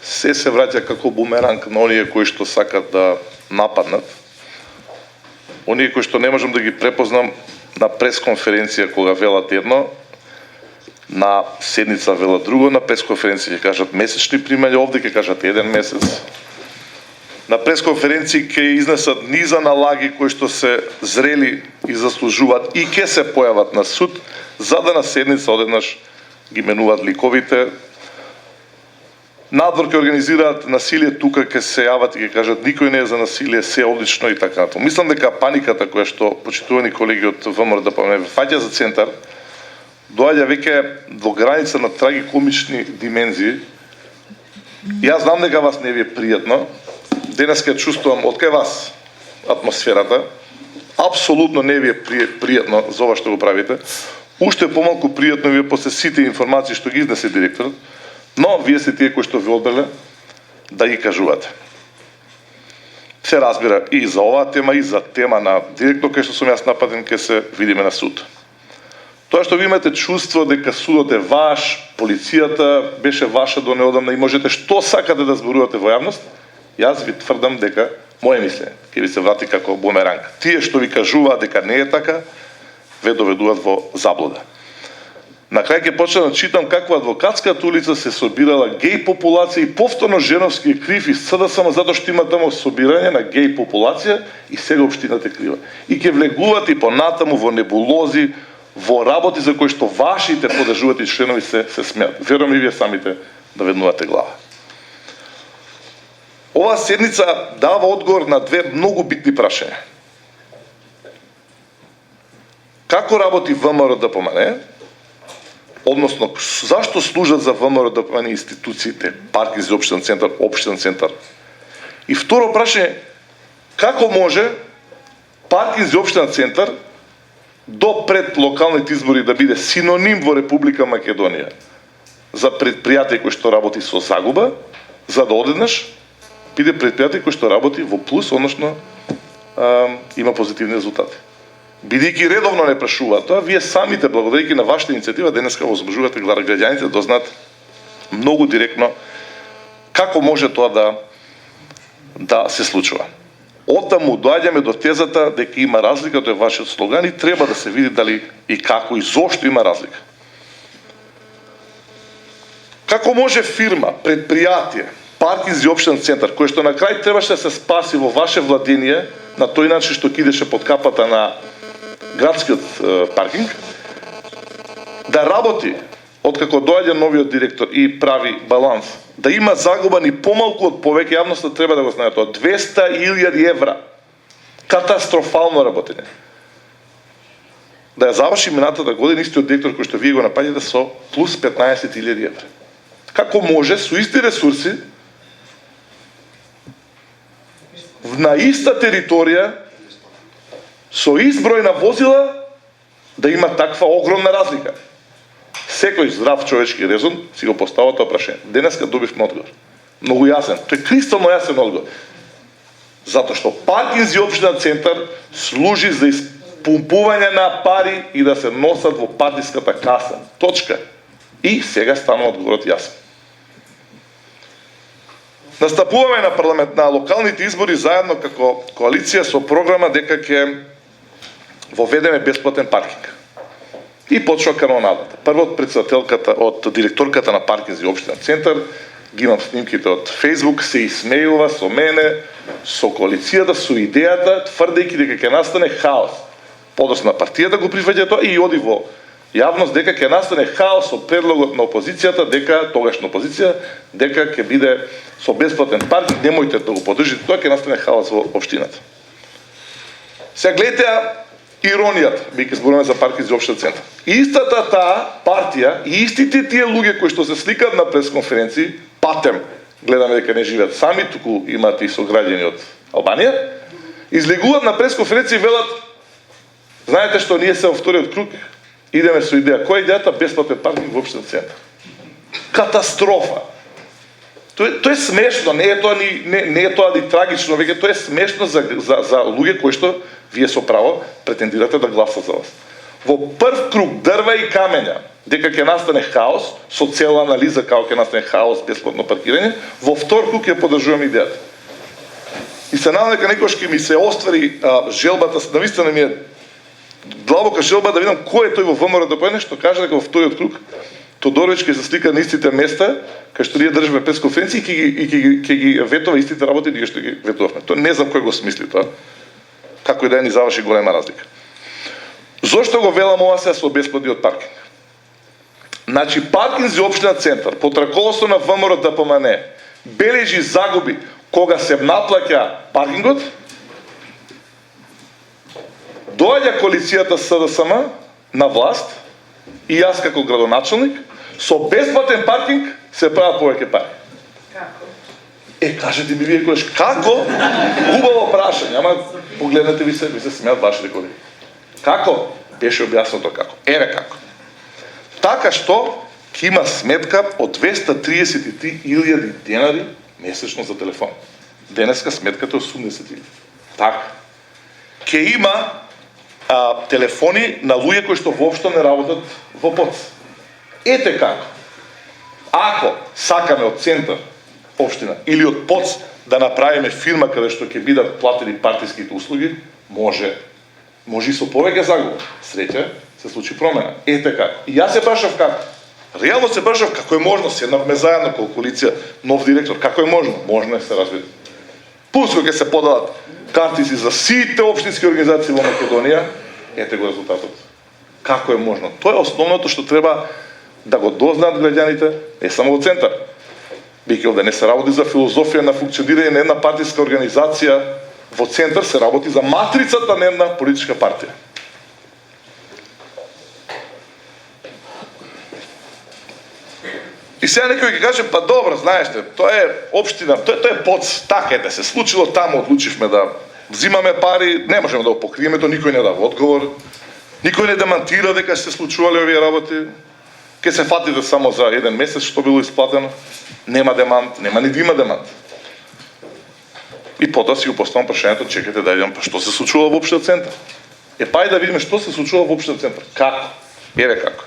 се враќа како бумеранг на оние кои што сакат да нападнат. Оние кои што не можам да ги препознам на пресконференција кога велат едно, на седница велат друго, на пресконференција ќе кажат месечни примања, овде ќе кажат 1 месец. На пресконференции ќе изнесат низа налаги кои што се зрели и заслужуваат и ќе се појават на суд, за да на седница одеднаш ги менуваат ликовите. Надвор ќе организираат насилие, тука ќе се јават и ќе кажат никој не е за насилие, се одлично и така натаму. Мислам дека паниката која што почитувани колеги од ВМРО-ДПМНЕ фаќа за центар, доаѓа веќе до граница на трагикомични димензии. Јас знам дека вас не ви е пријатно. Денес ќе чувствувам од кај вас атмосферата. Апсолутно не ви е пријатно за ова што го правите. Уште помалку пријатно ви е после сите информации што ги изнесе директорот, но вие сте тие кои што ви одбрале да ги кажувате. Се разбира и за оваа тема, и за тема на директор кај што сум јас нападен, ќе се видиме на суд. Тоа што ви имате чувство дека судот е ваш, полицијата беше ваша до неодамна и можете што сакате да зборувате во јавност, јас ви тврдам дека моје мислење ќе ви се врати како бумеранг. Тие што ви кажуваат дека не е така, ве доведуваат во заблуда. На крај ќе почнам да читам каква адвокатската улица се собирала геј популација и повторно Женовски е крив и СД само затоа што има таму собирање на геј популација и сега општината е крива. И ќе влегуваат и понатаму во небулози, во работи за кои што вашите подржувате членови се смеат. Верувам и вие самите да веднувате глава. Оваа седница дава одговор на две многу битни прашања. Како работи ВМРО-ДПМНЕ? Односно, зашто служат за ВМРО-ДПМНЕ институциите, паркинг за општен центар? И второ прашање, како може паркинг за општен центар до пред локалните избори да биде синоним во Република Македонија за предпријатие кој што работи со загуба, за да одеднаш биде предпријатие кој што работи во плюс, односно има позитивни резултати. Бидејќи редовно не прашуваат тоа, вие самите, благодарејќи на вашата иницијатива, денеска возможувате граѓаните да дознаат многу директно како може тоа да се случува. Оттаму доаѓаме до тезата дека има разлика, тоа е вашиот слоган и треба да се види дали и како и зошто има разлика. Како може фирма, предпријатие, паркинг за општен центар, кој што на крај требаше да се спаси во ваше владение, на тој начин што кидеше под капата на градскиот паркинг, да работи откако доаѓа новиот директор и прави баланс, да има загуба ни помалку од повеќе, јавноста треба да го знае тоа, 200.000 евра. Катастрофално работење. Да ја заврши минатата година истиот директор кој што вие го напаѓате со плюс 15.000 евра. Како може со исти ресурси на иста територија со изброј на возила да има таква огромна разлика? Секој здрав човечки резон си го поставува тоа прашање. Денеска добивме одговор. Многу јасен. Тој кристално јасен одговор. Затоа што паркинг за општина центар служи за испумпување на пари и да се носат во партиската каса. Точка. И сега станува одговорот јасен. Настапуваме на локалните избори заедно како коалиција со програма дека ќе воведеме бесплатен паркинг. И почва канонадата. Прво од председателката, од директорката на паркинг за општина центар, ги имам снимките од Facebook, се исмејува со мене, со коалицијата, со идејата, тврдејќи дека ќе настане хаос. Подоцна партијата го прифаќа тоа и оди во јавност дека ќе настане хаос со предлогот на опозицијата, дека тогашна опозиција, дека ќе биде со бесплатен паркинг, немојте да го поддржите тоа, ќе настане хаос во општината. Сега гледате иронијата, бидејќи зборуваме за паркинг за општен центар. Истата таа партија и истите тие луѓе кои што се сликаат на пресконференции, патем гледаме дека не живеат сами, туку имаат и сограѓани од Албанија, излегуваат на пресконференции и велат: знаете што, ние се во вториот круг идеме со идеја. Која е идејата? Бесплатен паркинг во општен центар. Катастрофа. Тоа е смешно, не е тоа ни трагично, веќе тоа е смешно за луѓе кои што вие со право претендирате да гласат за вас. Во прв круг дрва и камења дека ќе настане хаос, со цела анализа како ќе настане хаос, бесплатно паркирање, во вторник ќе поддржувам идејата. И се надам дека некојаш ќе ми се оствари желбата, навистина ми е длабока желба да видам кој е тој во ВМРО ДПМН што каже дека во вториот круг Тодоровиќ ќе се слика на истите места кај што ние држиме пресконференции и ќе ги ветува истите работи ние што ги ветувавме. Тоа не знам кој го смисли тоа. Како и да ни заврши голема разлика. Зошто го велам ова се со бесплатниот паркинг? Значи паркинг за општина Центар под раководство на ВМРО ДПМН бележи загуби кога се наплаќа паркингот. Доаѓа коалицијата СДСМ на власт и јас како градоначелник со бесплатен паркинг се прават повеќе пари. Како? Кажете ми вие којаш како? Убаво прашање, ама погледнете ви се смеат вашите колеги. Како? Беше објаснато како. Еве како. Така што ќе има сметка од 233.000 денари месечно за телефон. Денеска сметката е 80.000. Така. Ќе има телефони на луѓе кои што воопшто не работат во ПОЦ. Ете како. Ако сакаме од Центар општина или од ПОЦ да направиме фирма каде што ќе бидат платени партиските услуги, може и со повеќе загуба. Среќа се случи промена. Ете како. И јас се прашав како. Реално се прашав како е можно, седнавме заедно како коалиција, нов директор, како е можно? Можно е се развиде. Пуско ќе се подадат картици за сите општински организации во Македонија, ете го резултатот. Како е можно? Тоа е основното што треба да го дознаат граѓаните, не само во Центар. Бикел да не се работи за филозофија на функционирање на една партиска организација, во Центар се работи за матрицата на една политичка партија. И сега некој ќе каже, па добро, знаеште, тоа е општина, тоа е ПОЦ, така е да се случило таму, одлучивме да взимаме пари, не можеме да го покриеме, тоа никој не дава одговор, никој не демантира дека се случувале овие работи, ќе се фатите само за еден месец што било исплатено, нема демант, нема ни да има демант. И потоа си го поставам прашањето, чекате да видам, па што се случува во општина Центар? Па и да видиме што се случува во општина Центар. Како? Еве како.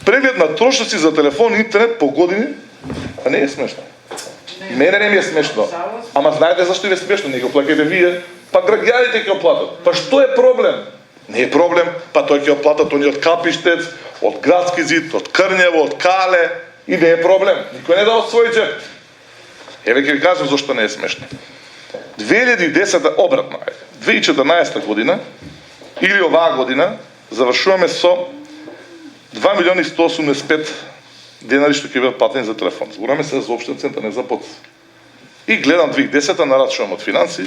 Преглед на трошоци за телефон и интернет по години, а не е смешно. Мене не ми е смешно. Ама знаете зашто ви е смешно? Не го плаќате вие, па граѓаните ќе го платат. Па што е проблем? Не е проблем, па тој ќе го платат они од Капиштец, од Градски зид, од Крњево, од Кале, и не е проблем. Никој не дава свој џеп. Еве ќе ви кажам зашто не е смешно. 2010 обратно, 2014 година или оваа година завршуваме со 2.185.000 денари што ќе бидат платени за телефон. Зборуваме се за општина Центар, не за ПОЦ. И гледам 2010 нарачувам од финанси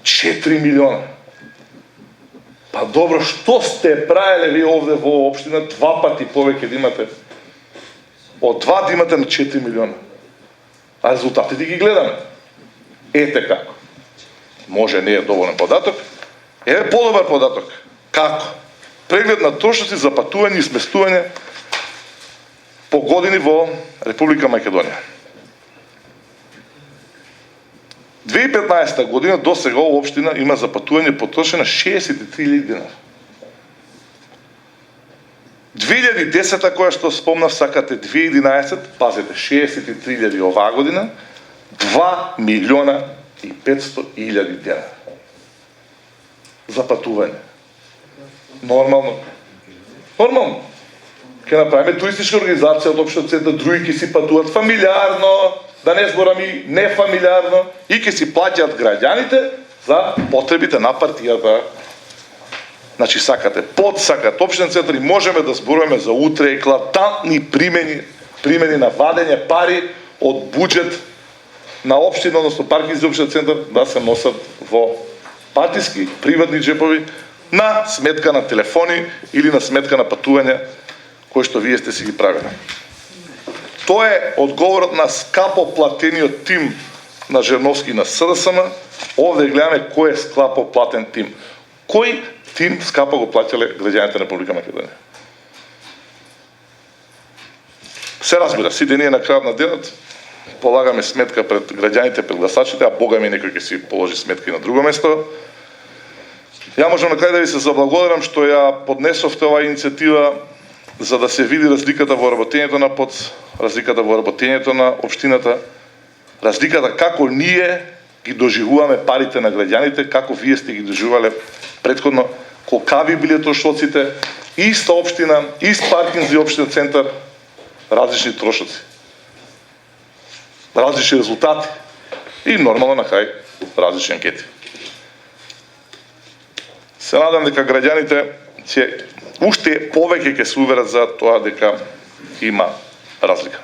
4 милиона. Па добро, што сте правеле ви овде во општина 2 пати повеќе да имате? Од 2 да имате на 4 милиона. А резултатите ги гледаме. Ете како. Може не е доволен податок. Еве подобар податок. Како? Преглед на трошоци за патување и сместување по години во Република Македонија. 2015 година до сега оваа општина има за патување потрошено 63.000 денари. 2010 која што спомнав, сакате 2011, пазете 63.000 оваа година, 2.500.000 денари за патување. Нормално. Нормално. Ке направиме туристичка организација од општина Центар, други ќе си патуваат фамилиарно, да не зборам и нефамилиарно, и ќе си плаќаат граѓаните за потребите на партијата. Значи сакате ПОЦ, сакате општина Центар и можеме да зборуваме за утре еклатантни примени на вадење пари од буџет на општина, односно паркинг за општина Центар, да се носат во партиски, приватни џепови, на сметка на телефони или на сметка на патување кои што вие сте си ги правили. Тоа е одговорот на скапо платениот тим на Жерновски и на СДСМ. Овде гледаме кој е скапо платен тим. Кој тим скапо го плаќале граѓаните на Република Македонија? Се разбира, сите ние на крајот на денот полагаме сметка пред граѓаните, пред гласачите, а бога ми некој ќе си положи сметка и на друго место. Ја можам на крај да ви се заблагодарам што ја поднесовте оваа иницијатива. за да се види разликата во работењето на ПОЦ, разликата во работењето на општината, разликата како ние ги доживуваме парите на граѓаните, како вие сте ги доживувале претходно, колкави биле трошоците, иста општина, ист паркинг за општина центар, различни трошоци, различни резултати и нормално на крај различни анкети. Се надам дека граѓаните ќе уште повеќе ќе се уверат за тоа дека има разлика.